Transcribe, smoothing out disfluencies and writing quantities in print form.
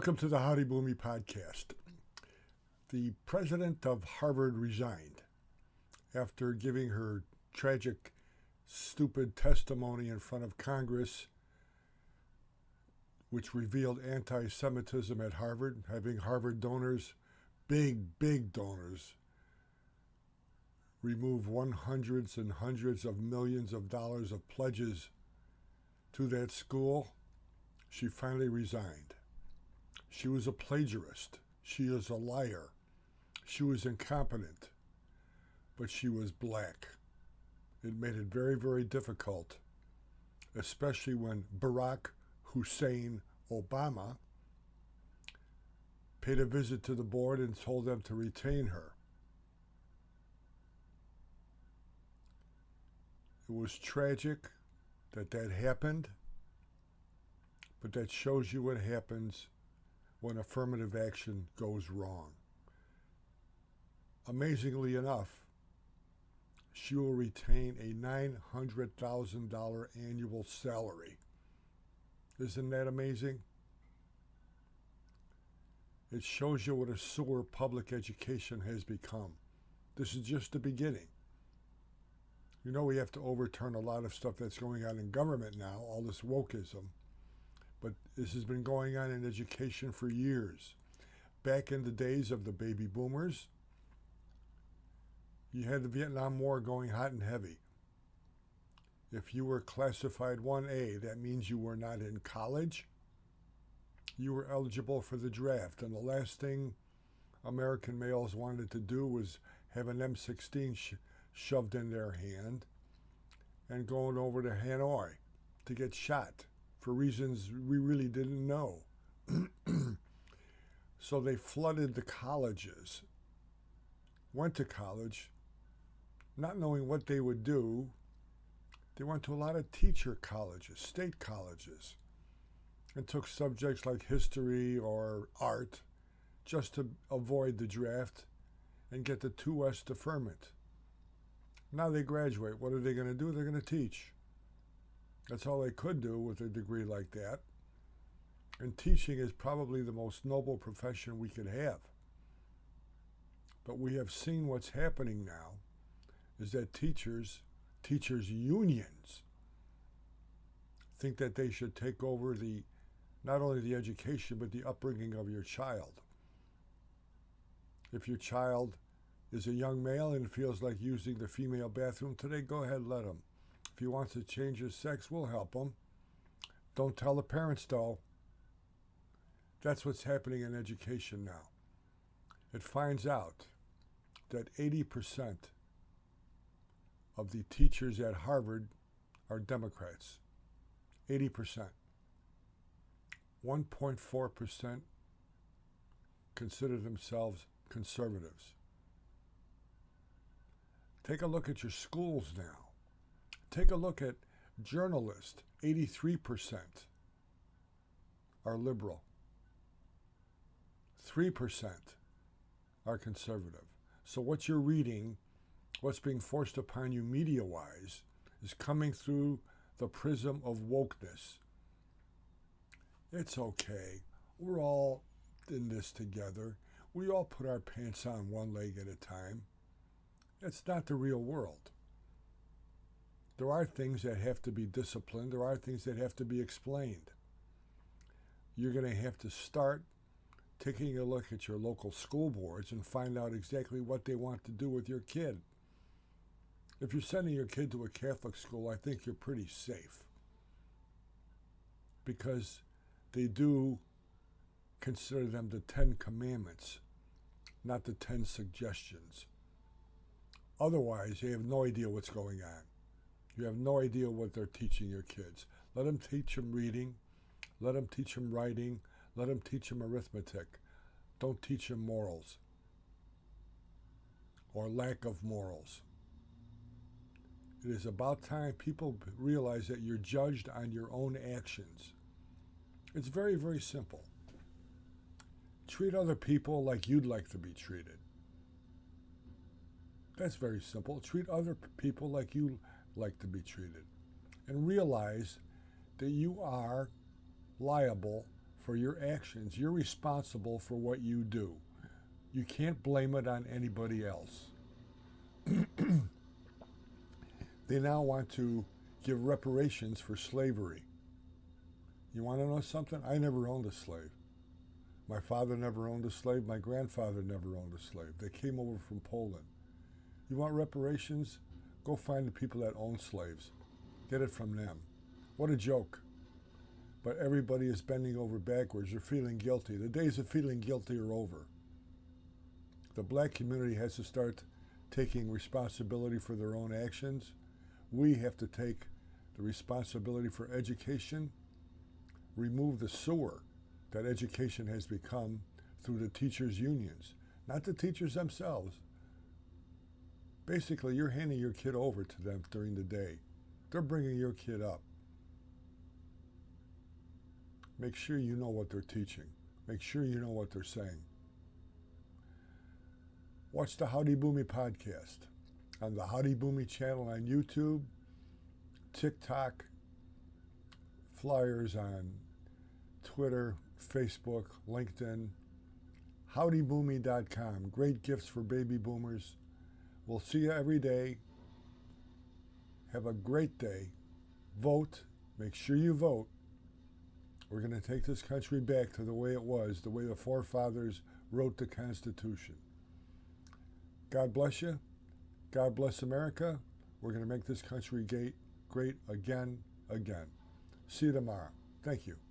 Welcome to the Howdy Boomy podcast. The president of Harvard resigned after giving her tragic, stupid testimony in front of Congress, which revealed anti-Semitism at Harvard, having Harvard donors, big donors, remove hundreds and hundreds of millions of dollars of pledges to that school. She finally resigned. She was a plagiarist. She is a liar. She was incompetent. But she was black. It made it very, very difficult, especially when Barack Hussein Obama paid a visit to the board and told them to retain her. It was tragic that happened, but that shows you what happens when affirmative action goes wrong. Amazingly enough, she will retain a $900,000 annual salary. Isn't that amazing? It shows you what a sewer public education has become. This is just the beginning. You know, we have to overturn a lot of stuff that's going on in government now, all this wokeism. But this has been going on in education for years. Back in the days of the baby boomers, you had the Vietnam War going hot and heavy. If you were classified 1A, that means you were not in college. You were eligible for the draft. And the last thing American males wanted to do was have an M16 shoved in their hand and going over to Hanoi to get shot for reasons we really didn't know. So they flooded the colleges, went to college, not knowing what they would do. They went to a lot of teacher colleges, state colleges, and took subjects like history or art just to avoid the draft and get the 2S deferment. Now they graduate. What are they going to do? They're going to teach. That's all they could do with a degree like that. And teaching is probably the most noble profession we could have. But we have seen what's happening now is that teachers unions, think that they should take over not only the education, but the upbringing of your child. If your child is a young male and feels like using the female bathroom today, go ahead, let him. If he wants to change his sex, we'll help him. Don't tell the parents, though. That's what's happening in education now. It finds out that 80% of the teachers at Harvard are Democrats. 80%. 1.4% consider themselves conservatives. Take a look at your schools now. Take a look at journalists. 83% are liberal. 3% are conservative. So what you're reading, what's being forced upon you media-wise, is coming through the prism of wokeness. It's okay. We're all in this together. We all put our pants on one leg at a time. It's not the real world. There are things that have to be disciplined. There are things that have to be explained. You're going to have to start taking a look at your local school boards and find out exactly what they want to do with your kid. If you're sending your kid to a Catholic school, I think you're pretty safe, because they do consider them the 10 Commandments, not the 10 suggestions. Otherwise, you have no idea what's going on. You have no idea what they're teaching your kids. Let them teach them reading. Let them teach them writing. Let them teach them arithmetic. Don't teach them morals or lack of morals. It is about time people realize that you're judged on your own actions. It's very, very simple. Treat other people like you'd like to be treated. That's very simple. Treat other people like you like to be treated. And realize that you are liable for your actions. You're responsible for what you do. You can't blame it on anybody else. They now want to give reparations for slavery. You want to know something? I never owned a slave. My father never owned a slave. My grandfather never owned a slave. They came over from Poland. You want reparations? Go find the people that own slaves. Get it from them. What a joke. But everybody is bending over backwards. You're feeling guilty. The days of feeling guilty are over. The black community has to start taking responsibility for their own actions. We have to take the responsibility for education, remove the sewer that education has become through the teachers' unions, not the teachers themselves. Basically, you're handing your kid over to them during the day. They're bringing your kid up. Make sure you know what they're teaching. Make sure you know what they're saying. Watch the Howdy Boomy podcast on the Howdy Boomy channel on YouTube, TikTok, flyers on Twitter, Facebook, LinkedIn, howdyboomy.com. Great gifts for baby boomers. We'll see you every day. Have a great day. Vote. Make sure you vote. We're going to take this country back to the way it was, the way the forefathers wrote the Constitution. God bless you. God bless America. We're going to make this country great again. See you tomorrow. Thank you.